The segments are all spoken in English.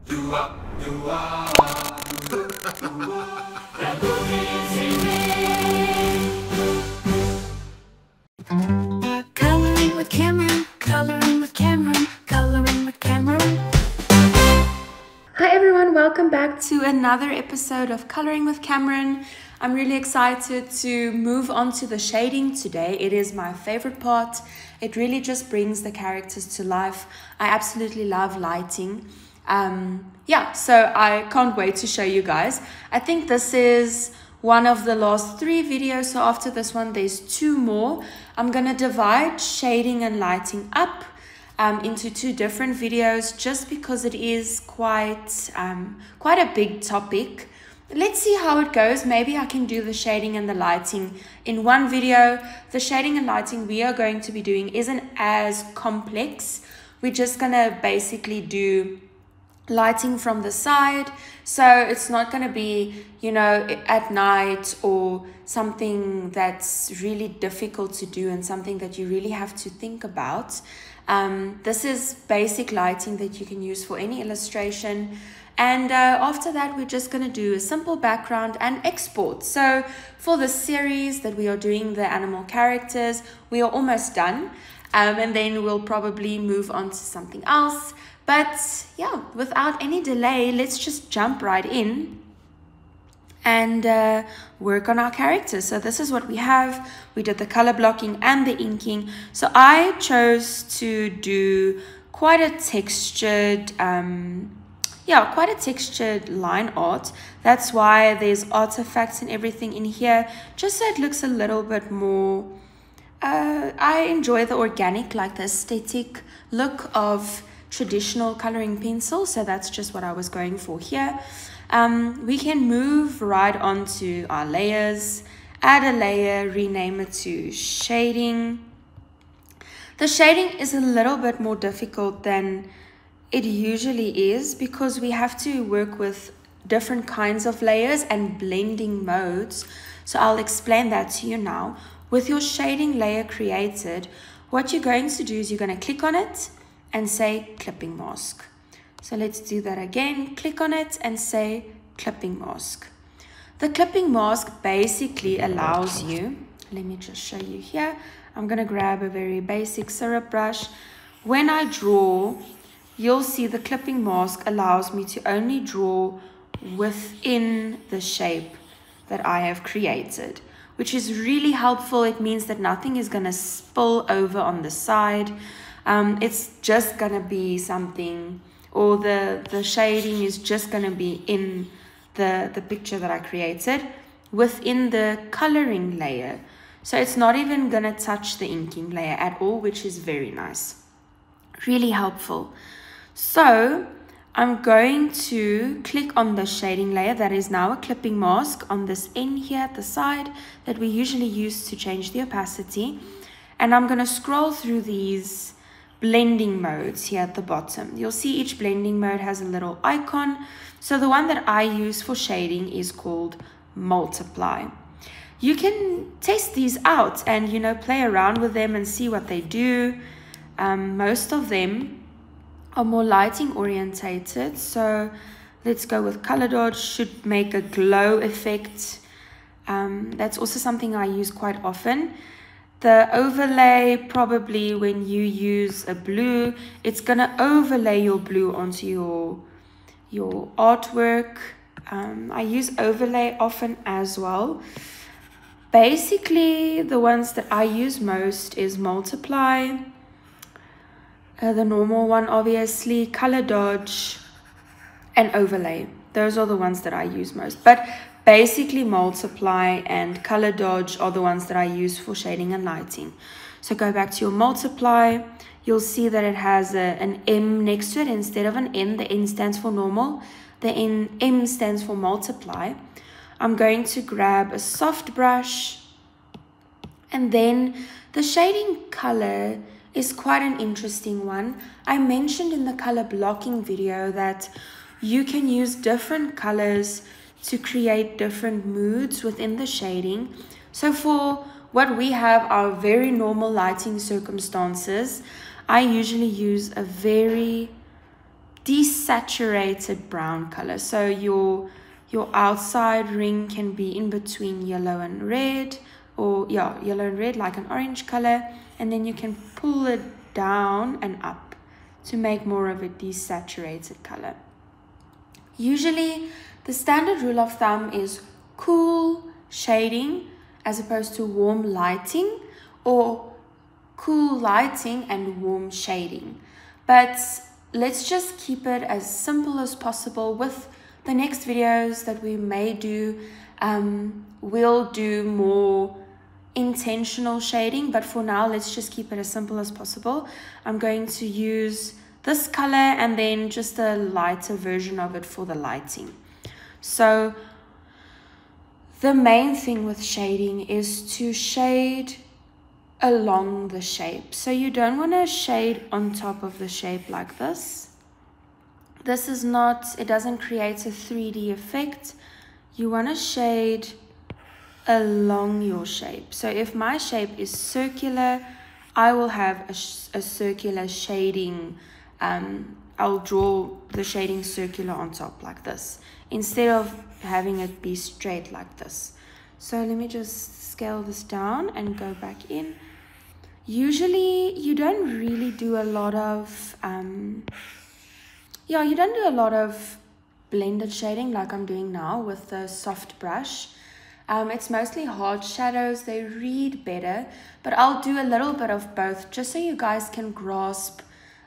Coloring with Cameron, coloring with Cameron, coloring with Cameron. Hi everyone, welcome back to another episode of Coloring with Cameron. I'm really excited to move on to the shading today. It is my favorite part. It really just brings the characters to life. I absolutely love lighting. So I can't wait to show you guys. I think this is one of the last 3 videos, so after this one there's 2 more. I'm gonna divide shading and lighting up into 2 different videos just because it is quite a big topic. Let's see how it goes. Maybe I can do the shading and the lighting in one video. The shading and lighting we are going to be doing isn't as complex. We're just gonna basically do lighting from the side, so it's not going to be, you know, at night or something that's really difficult to do and something that you really have to think about. This is basic lighting that you can use for any illustration, and after that we're just going to do a simple background and export. So for the series that we are doing, the animal characters, we are almost done, and then we'll probably move on to something else. But yeah, without any delay, let's just jump right in and work on our characters. So this is what we have. We did the color blocking and the inking. So I chose to do quite a textured, line art. That's why there's artifacts and everything in here, just so it looks a little bit more, I enjoy the organic, like the aesthetic look of traditional coloring pencil, so that's just what I was going for here. We can move right on to our layers, add a layer, rename it to shading. The shading is a little bit more difficult than it usually is because we have to work with different kinds of layers and blending modes. So I'll explain that to you now. With your shading layer created, what you're going to do is you're going to click on it and say clipping mask. So let's do that again. Click on it and say clipping mask. The clipping mask basically allows you, let me just show you here. I'm going to grab a very basic syrup brush. When I draw, you'll see the clipping mask allows me to only draw within the shape that I have created, which is really helpful. It means that nothing is going to spill over on the side. It's just gonna be something, or the shading is just gonna be in the picture that I created within the coloring layer. So it's not even gonna touch the inking layer at all, which is very nice, really helpful. So I'm going to click on the shading layer that is now a clipping mask on this end here at the side that we usually use to change the opacity, and I'm gonna scroll through these blending modes here at the bottom. You'll see each blending mode has a little icon. So the one that I use for shading is called multiply. You can test these out and, you know, play around with them and see what they do. Most of them are more lighting orientated, so let's go with color dodge. Should make a glow effect. That's also something I use quite often. The overlay, probably when you use a blue, it's gonna overlay your blue onto your artwork. I use overlay often as well. Basically, the ones that I use most is multiply, the normal one obviously, color dodge, and overlay. Those are the ones that I use most. But basically multiply and color dodge are the ones that I use for shading and lighting. So go back to your multiply. You'll see that it has an M next to it instead of an N. The N stands for normal. The M stands for multiply. I'm going to grab a soft brush, and then the shading color is quite an interesting one. I mentioned in the color blocking video that you can use different colors to create different moods within the shading. So for what we have, our very normal lighting circumstances, I usually use a very desaturated brown color. So your outside ring can be in between yellow and red, or yeah, yellow and red, like an orange color, and then you can pull it down and up to make more of a desaturated color. Usually the standard rule of thumb is cool shading as opposed to warm lighting, or cool lighting and warm shading. But let's just keep it as simple as possible. With the next videos that we may do, we'll do more intentional shading, but for now let's just keep it as simple as possible. I'm going to use this color and then just a lighter version of it for the lighting. So the main thing with shading is to shade along the shape. So you don't want to shade on top of the shape like this. This is not, it doesn't create a 3D effect. You want to shade along your shape. So if my shape is circular, I will have a circular shading. I'll draw the shading circular on top like this, instead of having it be straight like this. So let me just scale this down and go back in. Usually you don't really do a lot of you don't do a lot of blended shading like I'm doing now with the soft brush. It's mostly hard shadows, they read better, but I'll do a little bit of both just so you guys can grasp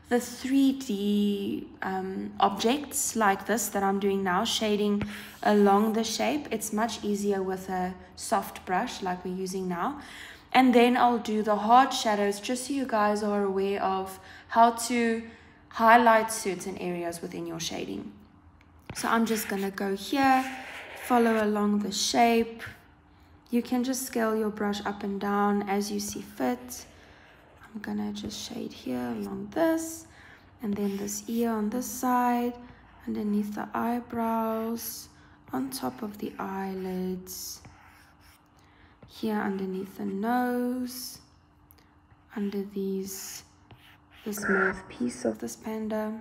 the 3D objects like this that I'm doing now, shading along the shape. It's much easier with a soft brush like we're using now. And then I'll do the hard shadows just so you guys are aware of how to highlight certain areas within your shading. So I'm just going to go here, follow along the shape. You can just scale your brush up and down as you see fit. I'm going to just shade here along this, and then this ear on this side, underneath the eyebrows, on top of the eyelids, here underneath the nose, under this mouthpiece of this panda,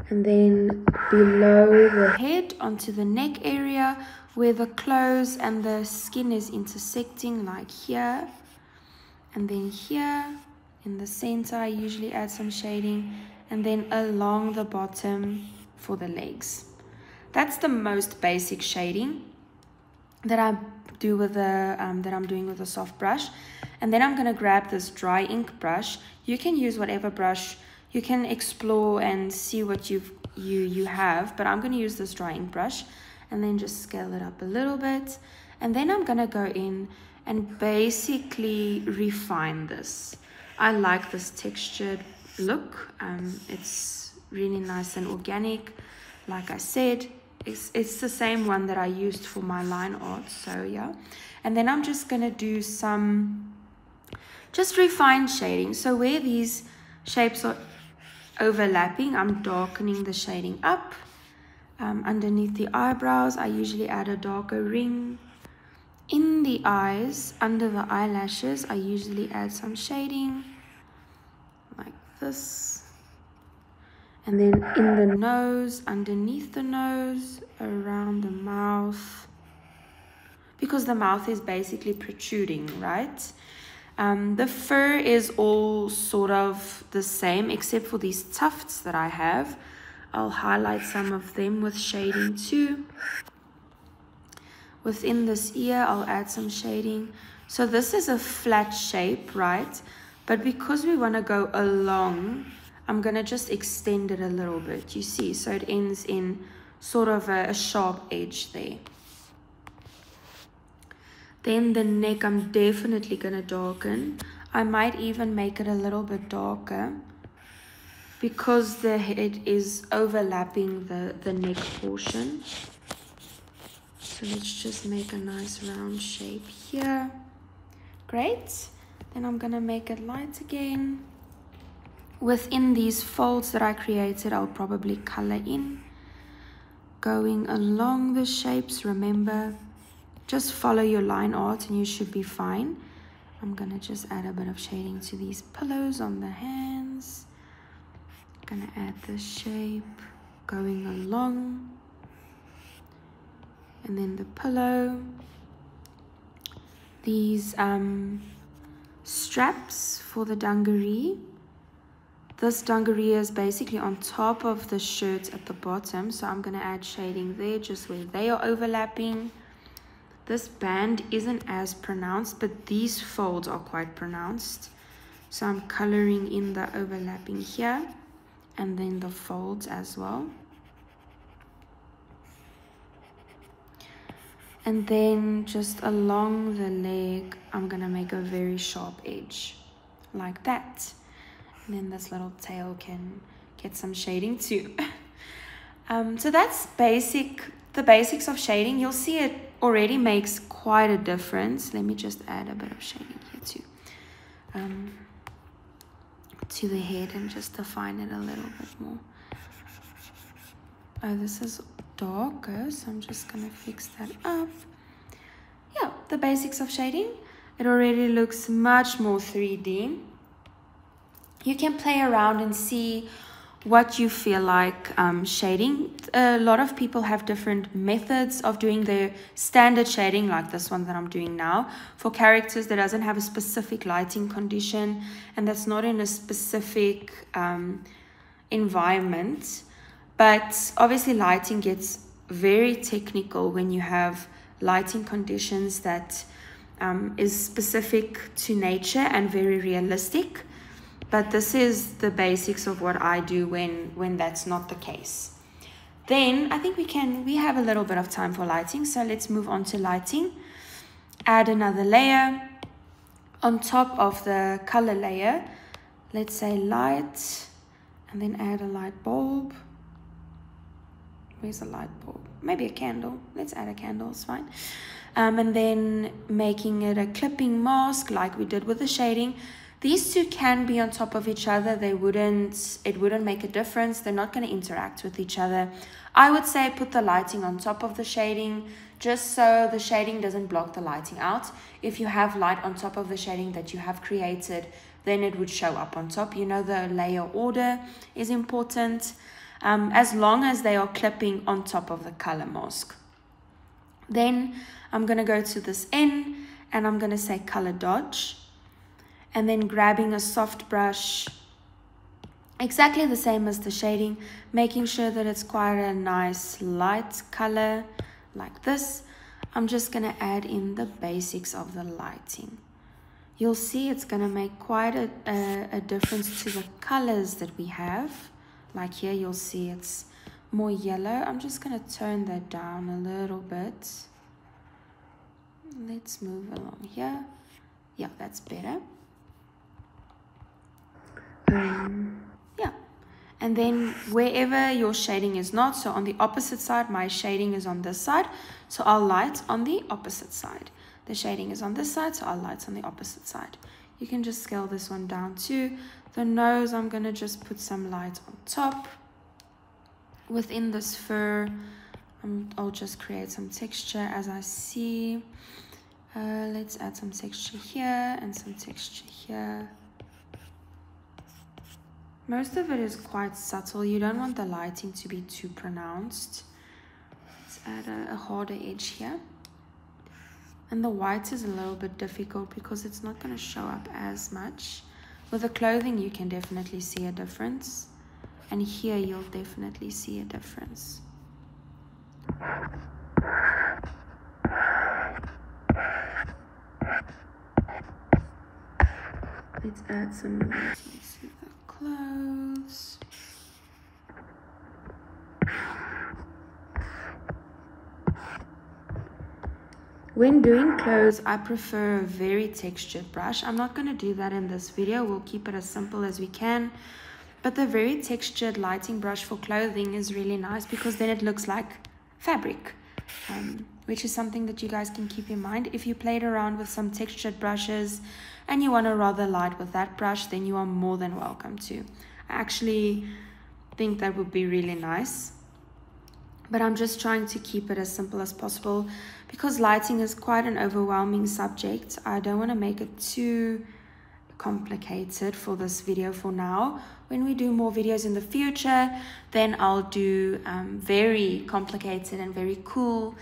and then below the head onto the neck area where the clothes and the skin is intersecting, like here. And then here in the center I usually add some shading, and then along the bottom for the legs. That's the most basic shading that I do with the that I'm doing with a soft brush. And then I'm going to grab this dry ink brush. You can use whatever brush. You can explore and see what you have, but I'm going to use this dry ink brush and then just scale it up a little bit. And then I'm going to go in and basically refine this. I like this textured look. It's really nice and organic. Like I said, it's the same one that I used for my line art, so yeah. And then I'm just going to do some just refined shading. So where these shapes are overlapping, I'm darkening the shading up. Underneath the eyebrows, I usually add a darker ring. In the eyes, under the eyelashes, I usually add some shading like this. And then in the nose, underneath the nose, around the mouth, because the mouth is basically protruding, right? The fur is all sort of the same except for these tufts that I have. I'll highlight some of them with shading too. Within this ear, I'll add some shading. So this is a flat shape, right? But because we want to go along, I'm going to just extend it a little bit, you see. So it ends in sort of a sharp edge there. Then the neck, I'm definitely going to darken. I might even make it a little bit darker because the head is overlapping the neck portion. So let's just make a nice round shape here. Great. Then I'm going to make it light again. Within these folds that I created, I'll probably color in. Going along the shapes, remember, just follow your line art and you should be fine. I'm going to just add a bit of shading to these pillows on the hands. Gonna add the shape going along, and then the pillow. These straps for the dungaree. This dungaree is basically on top of the shirt at the bottom, so I'm gonna add shading there just where they are overlapping. This band isn't as pronounced, but these folds are quite pronounced, so I'm coloring in the overlapping here and then the folds as well. And then just along the leg, I'm gonna make a very sharp edge like that. And then this little tail can get some shading too. So that's the basics of shading. You'll see it already makes quite a difference. Let me just add a bit of shading here too, to the head, and just define it a little bit more. Oh, this is darker, so I'm just gonna fix that up. Yeah, the basics of shading. It already looks much more 3D. You can play around and see what you feel like shading. A lot of people have different methods of doing their standard shading, like this one that I'm doing now, for characters that doesn't have a specific lighting condition and that's not in a specific environment. But obviously lighting gets very technical when you have lighting conditions that is specific to nature and very realistic. But this is the basics of what I do when that's not the case. Then I think we have a little bit of time for lighting, so let's move on to lighting. Add another layer on top of the color layer. Let's say light, and then add a light bulb. Where's a light bulb? Maybe a candle. Let's add a candle, it's fine. And then making it a clipping mask like we did with the shading. These two can be on top of each other. It wouldn't make a difference. They're not going to interact with each other. I would say put the lighting on top of the shading, just so the shading doesn't block the lighting out. If you have light on top of the shading that you have created, then it would show up on top. You know, the layer order is important, as long as they are clipping on top of the color mask. Then I'm going to go to this N and I'm going to say color dodge. And then grabbing a soft brush, exactly the same as the shading, making sure that it's quite a nice light color like this. I'm just going to add in the basics of the lighting. You'll see it's going to make quite a difference to the colors that we have. Like here, you'll see it's more yellow. I'm just going to turn that down a little bit. Let's move along here. Yeah, that's better. Yeah, and then wherever your shading is not, so on the opposite side, my shading is on this side, so I'll light on the opposite side. The shading is on this side, so I'll light on the opposite side. You can just scale this one down too. The nose, I'm going to just put some light on top. Within this fur, I'll just create some texture as I see. Let's add some texture here and some texture here. Most of it is quite subtle. You don't want the lighting to be too pronounced. Let's add a harder edge here. And the white is a little bit difficult because it's not going to show up as much. With the clothing, you can definitely see a difference. And here, you'll definitely see a difference. Let's add some lighting to the clothes. When doing clothes, I prefer a very textured brush. I'm not going to do that in this video. We'll keep it as simple as we can. But the very textured lighting brush for clothing is really nice because then it looks like fabric, which is something that you guys can keep in mind. If you played around with some textured brushes and you want to rather light with that brush, then you are more than welcome to. I actually think that would be really nice. But I'm just trying to keep it as simple as possible because lighting is quite an overwhelming subject. I don't want to make it too complicated for this video for now. When we do more videos in the future, then I'll do very complicated and very cool,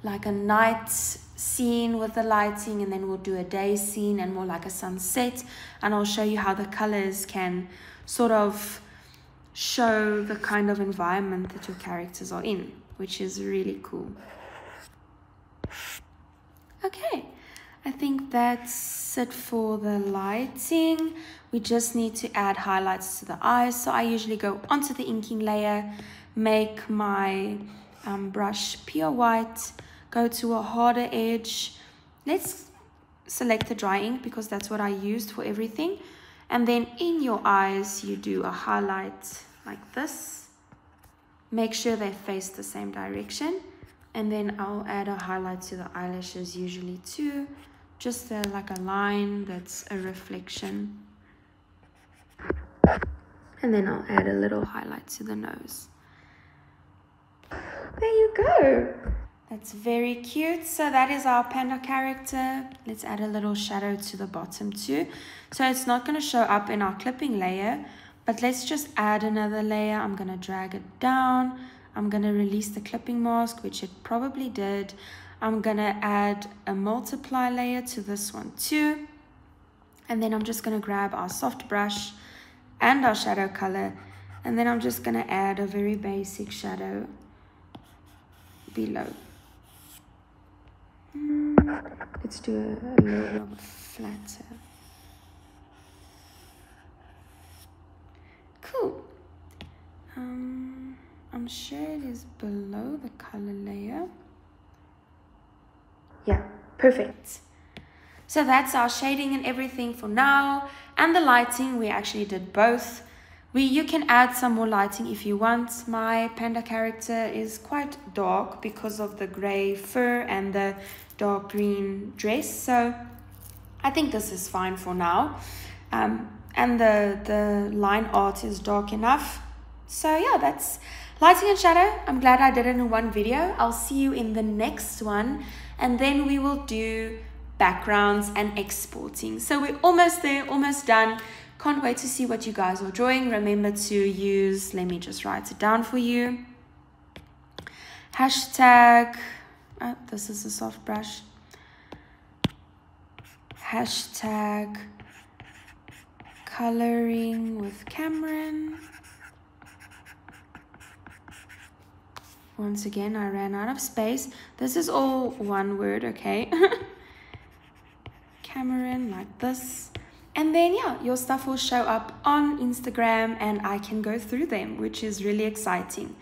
like a night scene with the lighting, and then we'll do a day scene and more like a sunset, and I'll show you how the colors can sort of show the kind of environment that your characters are in, which is really cool. Okay, I think that's it for the lighting. We just need to add highlights to the eyes. So I usually go onto the inking layer, make my brush pure white, go to a harder edge. Let's select the dry ink because that's what I used for everything. And then in your eyes, you do a highlight like this. Make sure they face the same direction. And then I'll add a highlight to the eyelashes usually too. Just like a line that's a reflection. And then I'll add a little highlight to the nose. There you go. That's very cute. So that is our panda character. Let's add a little shadow to the bottom too. So it's not going to show up in our clipping layer, but let's just add another layer. I'm going to drag it down. I'm going to release the clipping mask, which it probably did. I'm going to add a multiply layer to this one too. And then I'm just going to grab our soft brush and our shadow color. And then I'm just going to add a very basic shadow below. Let's do a little bit flatter. Cool. I'm sure it is below the color layer. Yeah, perfect. So that's our shading and everything for now. And the lighting, we actually did both. You can add some more lighting if you want. My panda character is quite dark because of the gray fur and the dark green dress. So I think this is fine for now. And the line art is dark enough. So yeah, that's lighting and shadow. I'm glad I did it in one video. I'll see you in the next one. And then we will do backgrounds and exporting. So we're almost there, almost done. Can't wait to see what you guys are drawing. Remember to use, let me just write it down for you. Hashtag, oh, this is a soft brush. Hashtag coloring with Cameron. Once again, I ran out of space. This is all one word, okay? Cameron, like this. And then, yeah, your stuff will show up on Instagram and I can go through them, which is really exciting.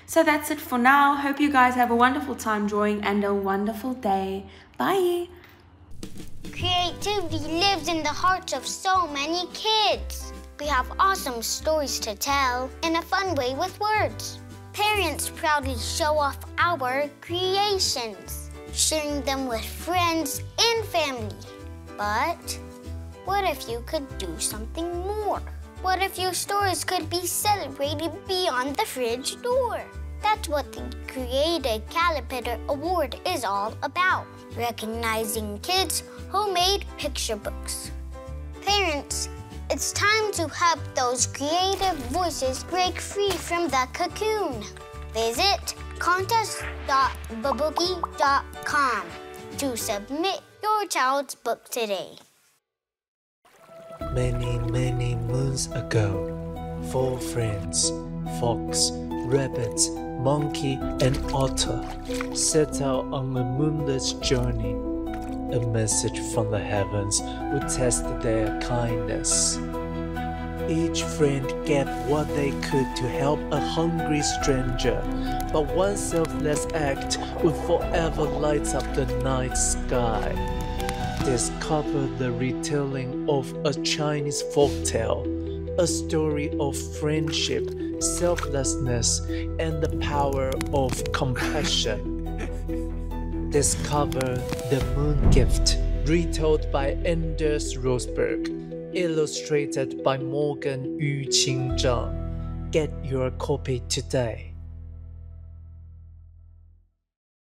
So that's it for now. Hope you guys have a wonderful time drawing and a wonderful day. Bye. Creativity lives in the hearts of so many kids. We have awesome stories to tell in a fun way with words. Parents proudly show off our creations, sharing them with friends and family. But what if you could do something more? What if your stories could be celebrated beyond the fridge door? That's what the Creative Caliper Award is all about, recognizing kids who made picture books. Parents, it's time to help those creative voices break free from the cocoon. Visit contest.babookie.com to submit your child's book today. Many, many moons ago, 4 friends, fox, rabbit, monkey, and otter, set out on a moonless journey. A message from the heavens would test their kindness. Each friend gave what they could to help a hungry stranger, but one selfless act would forever light up the night sky. Discover the retelling of a Chinese folktale, a story of friendship, selflessness, and the power of compassion. Discover The Moon Gift, retold by Anders Rosberg, illustrated by Morgan Yu Qing Zhang. Get your copy today.